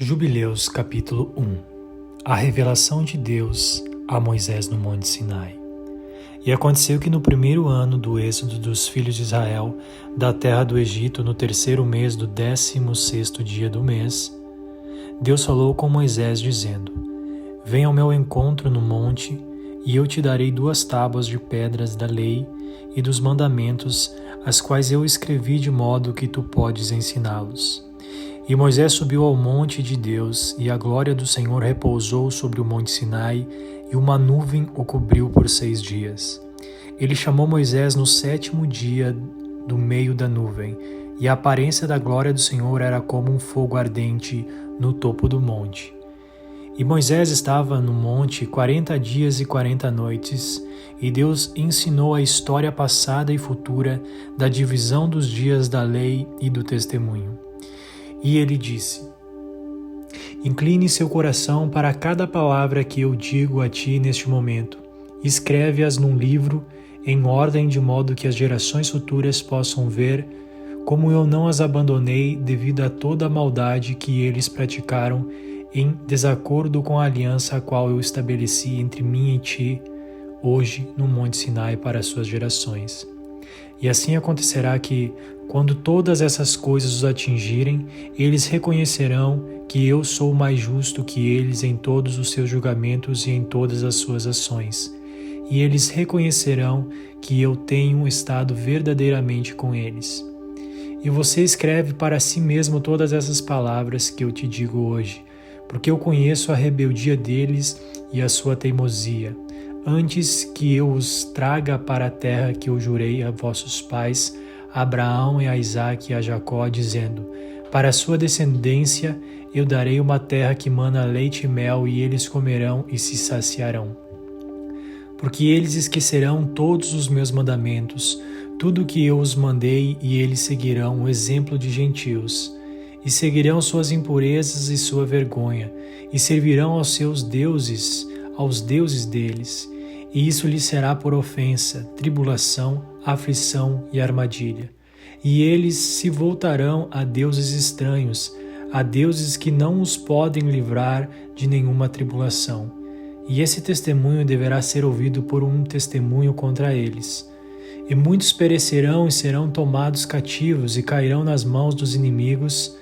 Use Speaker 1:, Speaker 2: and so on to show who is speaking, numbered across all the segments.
Speaker 1: Jubileus capítulo 1. A revelação de Deus a Moisés no Monte Sinai. E aconteceu que no primeiro ano do êxodo dos filhos de Israel da terra do Egito, no terceiro mês do 16º dia do mês, Deus falou com Moisés dizendo: Venha ao meu encontro no monte, e eu te darei 2 tábuas de pedras da lei e dos mandamentos, as quais eu escrevi de modo que tu podes ensiná-los. E Moisés subiu ao monte de Deus, e a glória do Senhor repousou sobre o monte Sinai, e uma nuvem o cobriu por 6 dias. Ele chamou Moisés no 7º dia do meio da nuvem, e a aparência da glória do Senhor era como um fogo ardente no topo do monte. E Moisés estava no monte 40 dias e 40 noites, e Deus ensinou a história passada e futura da divisão dos dias da lei e do testemunho. E ele disse: Incline seu coração para cada palavra que eu digo a ti neste momento. Escreve-as num livro, em ordem, de modo que as gerações futuras possam ver como eu não as abandonei devido a toda a maldade que eles praticaram em desacordo com a aliança a qual eu estabeleci entre mim e ti hoje no Monte Sinai para as suas gerações. E assim acontecerá que, quando todas essas coisas os atingirem, eles reconhecerão que eu sou mais justo que eles em todos os seus julgamentos e em todas as suas ações. E eles reconhecerão que eu tenho estado verdadeiramente com eles. E você escreve para si mesmo todas essas palavras que eu te digo hoje, porque eu conheço a rebeldia deles e a sua teimosia. Antes que eu os traga para a terra que eu jurei a vossos pais, a Abraão e a Isaque e a Jacó, dizendo: Para a sua descendência eu darei uma terra que mana leite e mel, e eles comerão e se saciarão. Porque eles esquecerão todos os meus mandamentos, tudo o que eu os mandei, e eles seguirão o exemplo de gentios, e seguirão suas impurezas e sua vergonha, e servirão aos seus deuses, aos deuses deles, e isso lhes será por ofensa, tribulação, aflição e armadilha. E eles se voltarão a deuses estranhos, a deuses que não os podem livrar de nenhuma tribulação. E esse testemunho deverá ser ouvido por um testemunho contra eles. E muitos perecerão e serão tomados cativos e cairão nas mãos dos inimigos,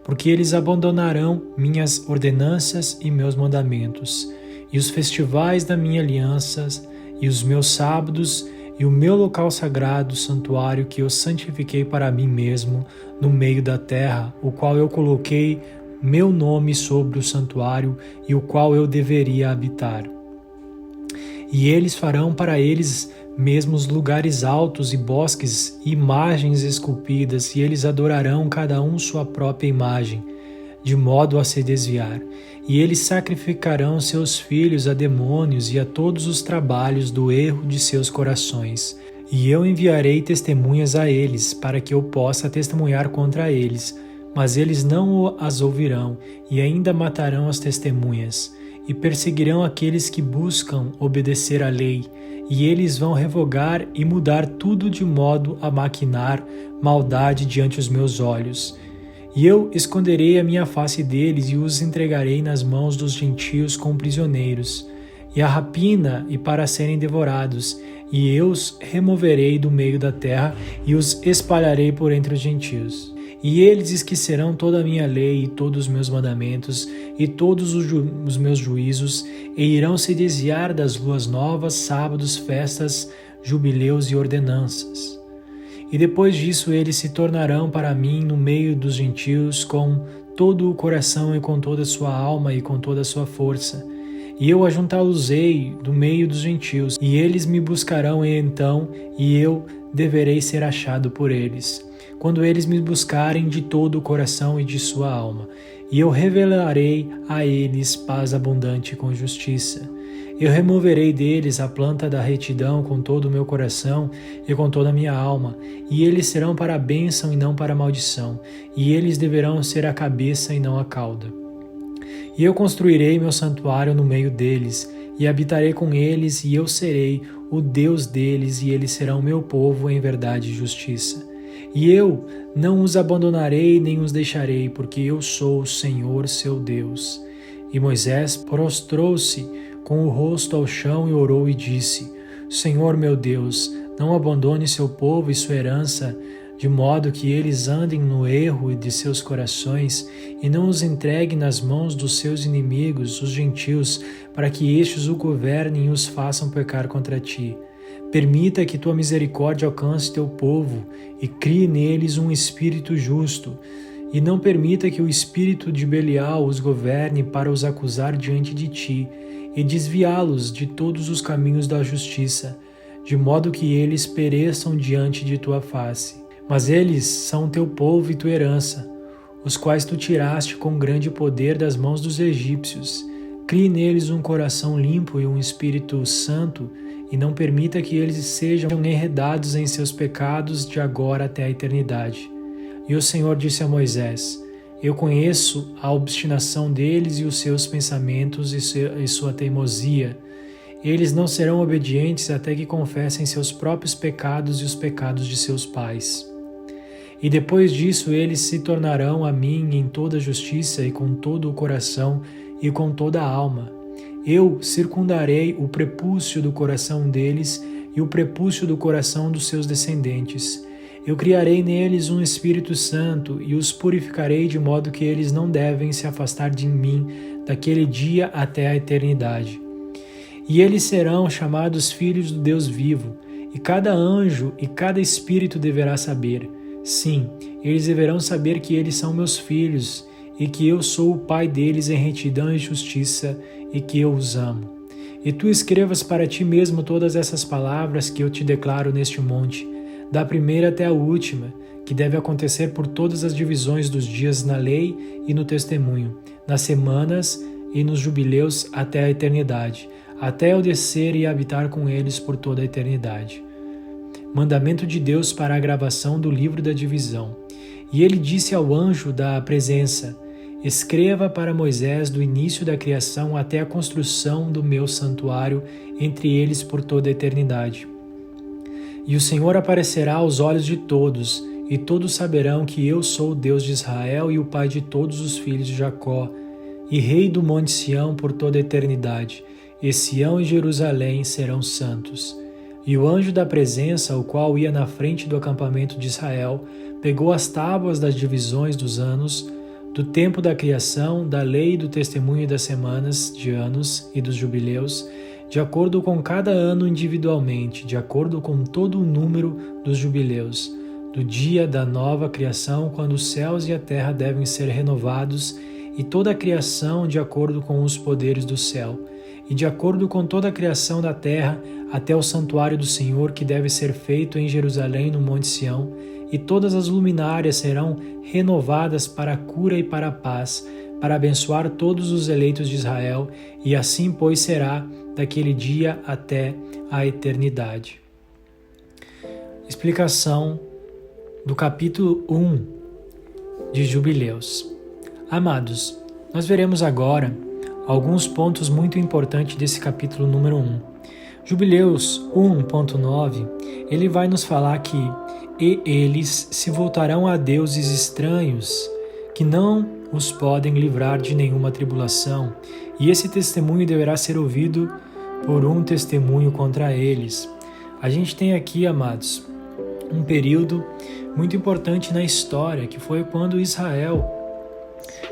Speaker 1: porque eles abandonarão minhas ordenanças e meus mandamentos, e os festivais da minha aliança, e os meus sábados, e o meu local sagrado, santuário que eu santifiquei para mim mesmo, no meio da terra, o qual eu coloquei meu nome sobre o santuário, e o qual eu deveria habitar. E eles farão para eles mesmos lugares altos e bosques e imagens esculpidas, e eles adorarão cada um sua própria imagem, de modo a se desviar. E eles sacrificarão seus filhos a demônios e a todos os trabalhos do erro de seus corações. E eu enviarei testemunhas a eles, para que eu possa testemunhar contra eles, mas eles não as ouvirão, e ainda matarão as testemunhas, e perseguirão aqueles que buscam obedecer à lei, e eles vão revogar e mudar tudo de modo a maquinar maldade diante os meus olhos. E eu esconderei a minha face deles e os entregarei nas mãos dos gentios como prisioneiros, e a rapina e para serem devorados, e eu os removerei do meio da terra e os espalharei por entre os gentios. E eles esquecerão toda a minha lei e todos os meus mandamentos e todos os meus juízos, e irão se desviar das luas novas, sábados, festas, jubileus e ordenanças. E depois disso eles se tornarão para mim no meio dos gentios com todo o coração e com toda a sua alma e com toda a sua força. E eu ajuntá-los-ei do meio dos gentios, e eles me buscarão então, e eu deverei ser achado por eles, quando eles me buscarem de todo o coração e de sua alma. E eu revelarei a eles paz abundante com justiça. Eu removerei deles a planta da retidão com todo o meu coração e com toda a minha alma, e eles serão para a bênção e não para a maldição, e eles deverão ser a cabeça e não a cauda. E eu construirei meu santuário no meio deles, e habitarei com eles, e eu serei o Deus deles, e eles serão meu povo em verdade e justiça. E eu não os abandonarei nem os deixarei, porque eu sou o Senhor seu Deus. E Moisés prostrou-se com o rosto ao chão e orou e disse: Senhor meu Deus, não abandone seu povo e sua herança, de modo que eles andem no erro de seus corações, e não os entregue nas mãos dos seus inimigos, os gentios, para que estes o governem e os façam pecar contra ti. Permita que tua misericórdia alcance teu povo e crie neles um espírito justo, e não permita que o espírito de Belial os governe para os acusar diante de ti e desviá-los de todos os caminhos da justiça, de modo que eles pereçam diante de tua face. Mas eles são teu povo e tua herança, os quais tu tiraste com grande poder das mãos dos egípcios. Crie neles um coração limpo e um espírito santo, e não permita que eles sejam enredados em seus pecados de agora até a eternidade. E o Senhor disse a Moisés: Eu conheço a obstinação deles e os seus pensamentos e sua teimosia. Eles não serão obedientes até que confessem seus próprios pecados e os pecados de seus pais. E depois disso eles se tornarão a mim em toda justiça e com todo o coração e com toda a alma. Eu circundarei o prepúcio do coração deles e o prepúcio do coração dos seus descendentes. Eu criarei neles um Espírito Santo e os purificarei de modo que eles não devem se afastar de mim daquele dia até a eternidade. E eles serão chamados filhos do Deus vivo, e cada anjo e cada espírito deverá saber. Sim, eles deverão saber que eles são meus filhos, e que eu sou o Pai deles em retidão e justiça, e que eu os amo. E tu escrevas para ti mesmo todas essas palavras que eu te declaro neste monte, da primeira até a última, que deve acontecer por todas as divisões dos dias na lei e no testemunho, nas semanas e nos jubileus até a eternidade, até eu descer e habitar com eles por toda a eternidade. Mandamento de Deus para a gravação do livro da divisão. E ele disse ao anjo da presença: Escreva para Moisés do início da criação até a construção do meu santuário entre eles por toda a eternidade. E o Senhor aparecerá aos olhos de todos, e todos saberão que eu sou o Deus de Israel e o Pai de todos os filhos de Jacó, e Rei do Monte Sião por toda a eternidade. E Sião e Jerusalém serão santos. E o anjo da presença, o qual ia na frente do acampamento de Israel, pegou as tábuas das divisões dos anos, do tempo da criação, da lei e do testemunho das semanas, de anos e dos jubileus, de acordo com cada ano individualmente, de acordo com todo o número dos jubileus, do dia da nova criação, quando os céus e a terra devem ser renovados, e toda a criação de acordo com os poderes do céu, e de acordo com toda a criação da terra, até o santuário do Senhor, que deve ser feito em Jerusalém, no Monte Sião, e todas as luminárias serão renovadas para a cura e para a paz, para abençoar todos os eleitos de Israel, e assim, pois, será daquele dia até a eternidade. Explicação do capítulo 1 de Jubileus. Amados, nós veremos agora alguns pontos muito importantes desse capítulo número 1. Jubileus 1.9, ele vai nos falar que e eles se voltarão a deuses estranhos, que não os podem livrar de nenhuma tribulação, e esse testemunho deverá ser ouvido por um testemunho contra eles. A gente tem aqui, amados, um período muito importante na história, que foi quando Israel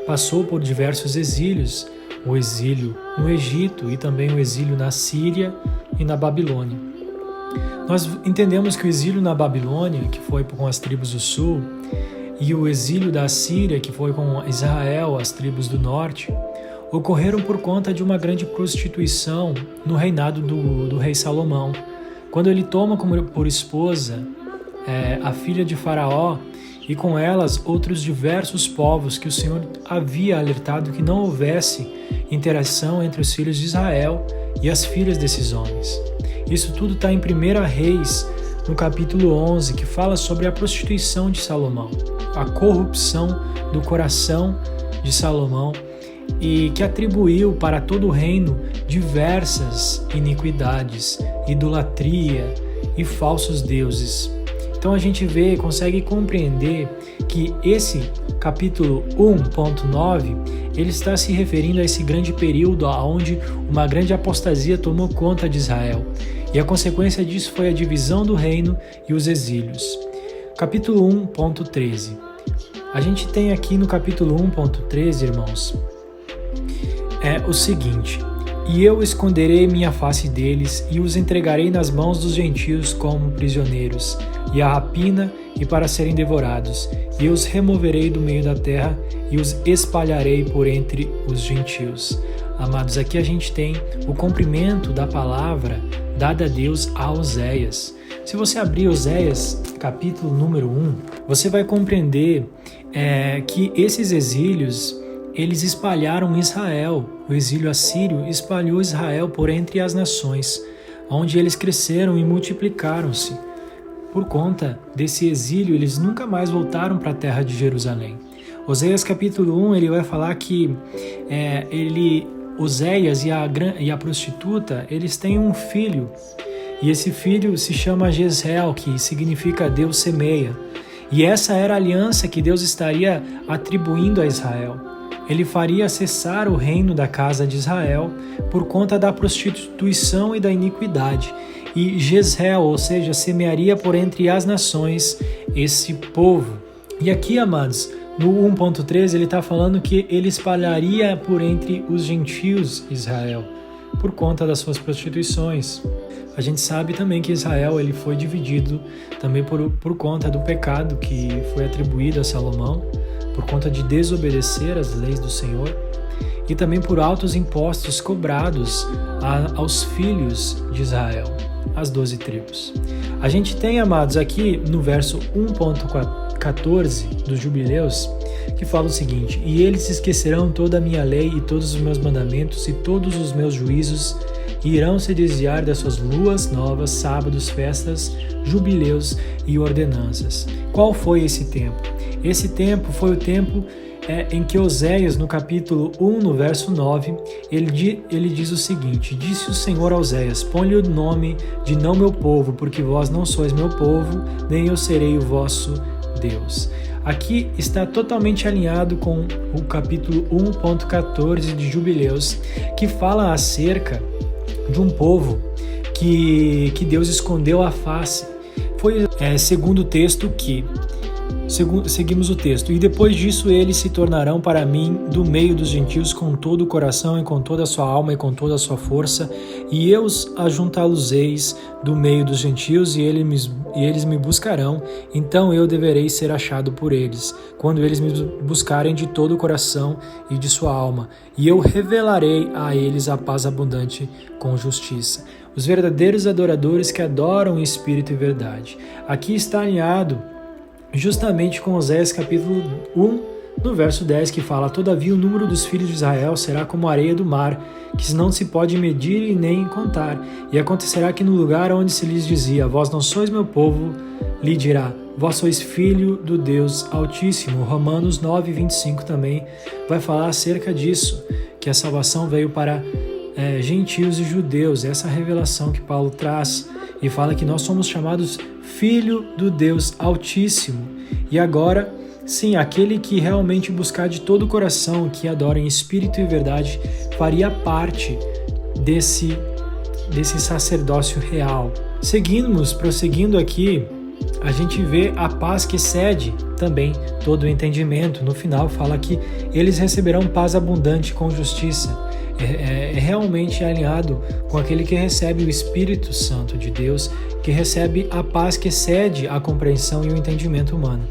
Speaker 1: passou por diversos exílios, o exílio no Egito e também o exílio na Síria e na Babilônia. Nós entendemos que o exílio na Babilônia, que foi com as tribos do sul, e o exílio da Síria, que foi com Israel, as tribos do norte, ocorreram por conta de uma grande prostituição no reinado do rei Salomão. Quando ele toma por esposa a filha de Faraó, e com elas outros diversos povos que o Senhor havia alertado que não houvesse interação entre os filhos de Israel e as filhas desses homens. Isso tudo está em 1 Reis, no capítulo 11, que fala sobre a prostituição de Salomão, a corrupção do coração de Salomão, e que atribuiu para todo o reino diversas iniquidades, idolatria e falsos deuses. Então a gente consegue compreender que esse capítulo 1.9, ele está se referindo a esse grande período onde uma grande apostasia tomou conta de Israel. E a consequência disso foi a divisão do reino e os exílios. Capítulo 1.13. A gente tem aqui no capítulo 1.13, irmãos, o seguinte: e eu esconderei minha face deles e os entregarei nas mãos dos gentios como prisioneiros, e a rapina e para serem devorados, e eu os removerei do meio da terra e os espalharei por entre os gentios. Amados, aqui a gente tem o cumprimento da palavra dada a Deus a Oséias. Se você abrir Oséias, capítulo número 1, você vai compreender que esses exílios, eles espalharam Israel. O exílio assírio espalhou Israel por entre as nações, onde eles cresceram e multiplicaram-se. Por conta desse exílio, eles nunca mais voltaram para a terra de Jerusalém. Oséias capítulo 1, ele vai falar que Oséias e a prostituta, eles têm um filho, e esse filho se chama Jezreel, que significa Deus semeia. E essa era a aliança que Deus estaria atribuindo a Israel. Ele faria cessar o reino da casa de Israel por conta da prostituição e da iniquidade. E Jezreel, ou seja, semearia por entre as nações esse povo. E aqui, amados, no 1.13 ele está falando que ele espalharia por entre os gentios Israel, por conta das suas prostituições. A gente sabe também que Israel ele foi dividido também por conta do pecado que foi atribuído a Salomão, por conta de desobedecer às leis do Senhor, e também por altos impostos cobrados aos filhos de Israel, as 12 tribos. A gente tem, amados, aqui no verso 1.14 dos Jubileus, que fala o seguinte: e eles esquecerão toda a minha lei e todos os meus mandamentos e todos os meus juízos, e irão se desviar das suas luas novas, sábados, festas, jubileus e ordenanças. Qual foi esse tempo? Esse tempo foi o tempo em que Oséias, no capítulo 1, no verso 9, ele diz o seguinte: disse o Senhor a Oséias: põe-lhe o nome de não meu povo, porque vós não sois meu povo, nem eu serei o vosso Deus. Aqui está totalmente alinhado com o capítulo 1.14 de Jubileus, que fala acerca de um povo que Deus escondeu a face. Foi segundo o texto seguimos o texto: e depois disso eles se tornarão para mim do meio dos gentios com todo o coração e com toda a sua alma e com toda a sua força, e eu os ajuntá-los-eis do meio dos gentios, e eles me buscarão, então eu deverei ser achado por eles, quando eles me buscarem de todo o coração e de sua alma, e eu revelarei a eles a paz abundante com justiça. Os verdadeiros adoradores que adoram em espírito e verdade. Aqui está alinhado justamente com Oséias capítulo 1, no verso 10, que fala: todavia o número dos filhos de Israel será como a areia do mar, que não se pode medir e nem contar. E acontecerá que no lugar onde se lhes dizia: vós não sois meu povo, lhe dirá: vós sois filho do Deus Altíssimo. Romanos 9:25 também vai falar acerca disso, que a salvação veio para gentios e judeus. Essa revelação que Paulo traz e fala que nós somos chamados filho do Deus Altíssimo. E agora, sim, aquele que realmente buscar de todo o coração, que adora em espírito e verdade, faria parte desse sacerdócio real. Prosseguindo aqui, a gente vê a paz que excede também todo o entendimento. No final fala que eles receberão paz abundante com justiça. É realmente alinhado com aquele que recebe o Espírito Santo de Deus, que recebe a paz que excede a compreensão e o entendimento humano.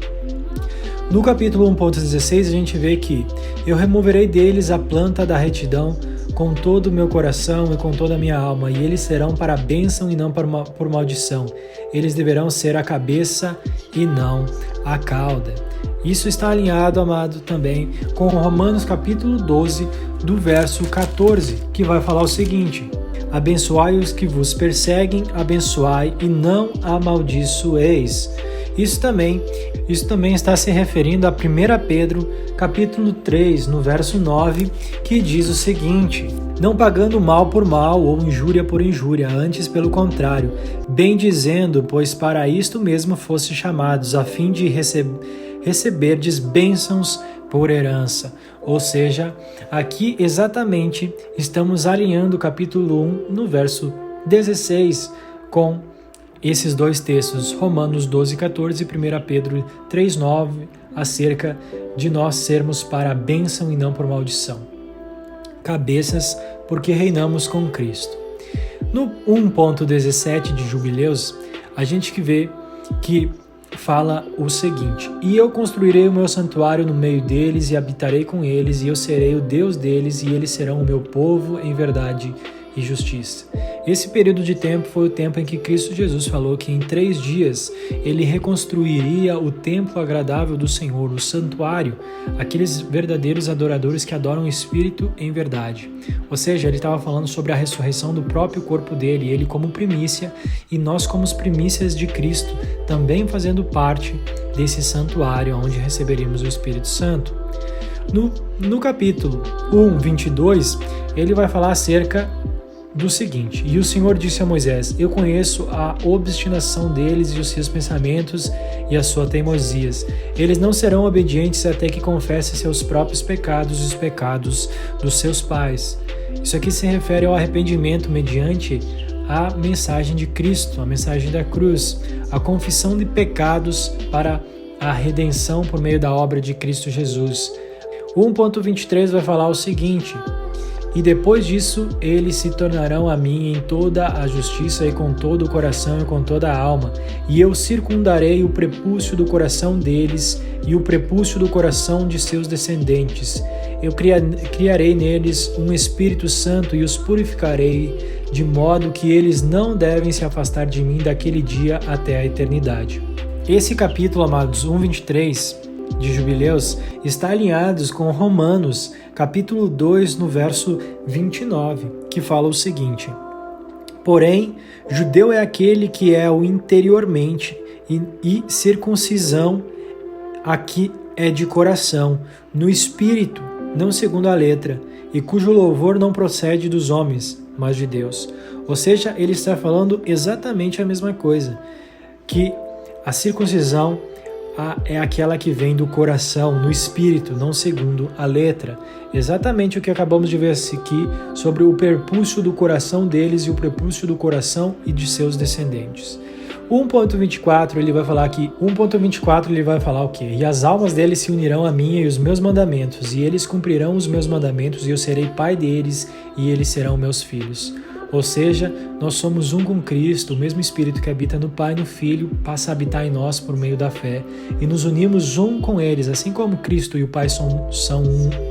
Speaker 1: No capítulo 1.16 a gente vê que eu removerei deles a planta da retidão com todo o meu coração e com toda a minha alma, e eles serão para a bênção e não por maldição. Eles deverão ser a cabeça e não a cauda. Isso está alinhado, amado, também com Romanos capítulo 12, do verso 14, que vai falar o seguinte: abençoai os que vos perseguem, abençoai e não amaldiçoeis. Isso também está se referindo a 1 Pedro, capítulo 3, no verso 9, que diz o seguinte: não pagando mal por mal ou injúria por injúria, antes pelo contrário, bem dizendo, pois para isto mesmo fosse chamados, a fim de receberdes bênçãos por herança. Ou seja, aqui exatamente estamos alinhando o capítulo 1 no verso 16 com esses dois textos, Romanos 12:14 e 1 Pedro 3:9, acerca de nós sermos para a bênção e não por maldição. Cabeças, porque reinamos com Cristo. No 1.17 de Jubileus, a gente que vê que fala o seguinte: e eu construirei o meu santuário no meio deles e habitarei com eles, e eu serei o Deus deles, e eles serão o meu povo em verdade e justiça. Esse período de tempo foi o tempo em que Cristo Jesus falou que em 3 dias ele reconstruiria o templo agradável do Senhor, o santuário, aqueles verdadeiros adoradores que adoram o Espírito em verdade. Ou seja, ele estava falando sobre a ressurreição do próprio corpo dele, ele como primícia e nós como as primícias de Cristo, também fazendo parte desse santuário onde receberíamos o Espírito Santo. No capítulo 1:22, ele vai falar acerca do seguinte: e o Senhor disse a Moisés: eu conheço a obstinação deles e os seus pensamentos e as suas teimosias. Eles não serão obedientes até que confessem seus próprios pecados e os pecados dos seus pais. Isso aqui se refere ao arrependimento mediante a mensagem de Cristo, a mensagem da cruz, a confissão de pecados para a redenção por meio da obra de Cristo Jesus. 1.23 vai falar o seguinte: e depois disso, eles se tornarão a mim em toda a justiça e com todo o coração e com toda a alma. E eu circundarei o prepúcio do coração deles e o prepúcio do coração de seus descendentes. Eu criarei neles um Espírito Santo e os purificarei, de modo que eles não devem se afastar de mim daquele dia até a eternidade. Esse capítulo, amados, 1:23 de Jubileus, está alinhado com Romanos, capítulo 2, no verso 29, que fala o seguinte: porém, judeu é aquele que é o interiormente, e circuncisão aqui é de coração, no espírito, não segundo a letra, e cujo louvor não procede dos homens, mas de Deus. Ou seja, ele está falando exatamente a mesma coisa, que a circuncisão é aquela que vem do coração, no espírito, não segundo a letra. Exatamente o que acabamos de ver aqui sobre o prepúcio do coração deles e o prepúcio do coração e de seus descendentes. 1.24 ele vai falar o quê? E as almas deles se unirão a mim e os meus mandamentos, e eles cumprirão os meus mandamentos, e eu serei pai deles, e eles serão meus filhos. Ou seja, nós somos um com Cristo, o mesmo Espírito que habita no Pai e no Filho passa a habitar em nós por meio da fé, e nos unimos um com eles, assim como Cristo e o Pai são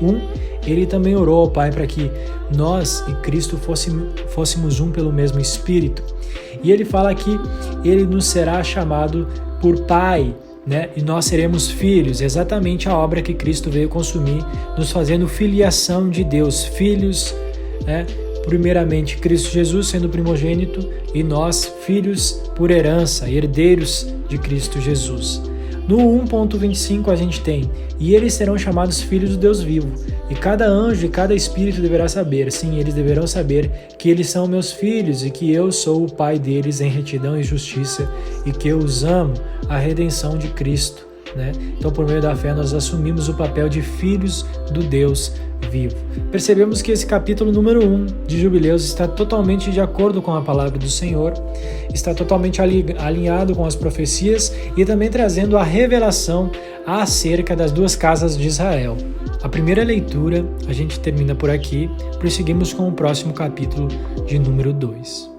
Speaker 1: um, ele também orou ao Pai para que nós e Cristo fôssemos um pelo mesmo Espírito. E ele fala que ele nos será chamado por Pai, né? E nós seremos filhos, exatamente a obra que Cristo veio consumir, nos fazendo filiação de Deus, filhos, né? Primeiramente, Cristo Jesus sendo primogênito e nós, filhos por herança, herdeiros de Cristo Jesus. No 1.25 a gente tem: e eles serão chamados filhos do Deus vivo, e cada anjo e cada espírito deverá saber, sim, eles deverão saber que eles são meus filhos e que eu sou o Pai deles em retidão e justiça e que eu os amo, a redenção de Cristo, né? Então, por meio da fé, nós assumimos o papel de filhos do Deus vivo. Percebemos que esse capítulo número 1 de Jubileus está totalmente de acordo com a palavra do Senhor, está totalmente alinhado com as profecias e também trazendo a revelação acerca das duas casas de Israel. A primeira leitura a gente termina por aqui, prosseguimos com o próximo capítulo de número 2.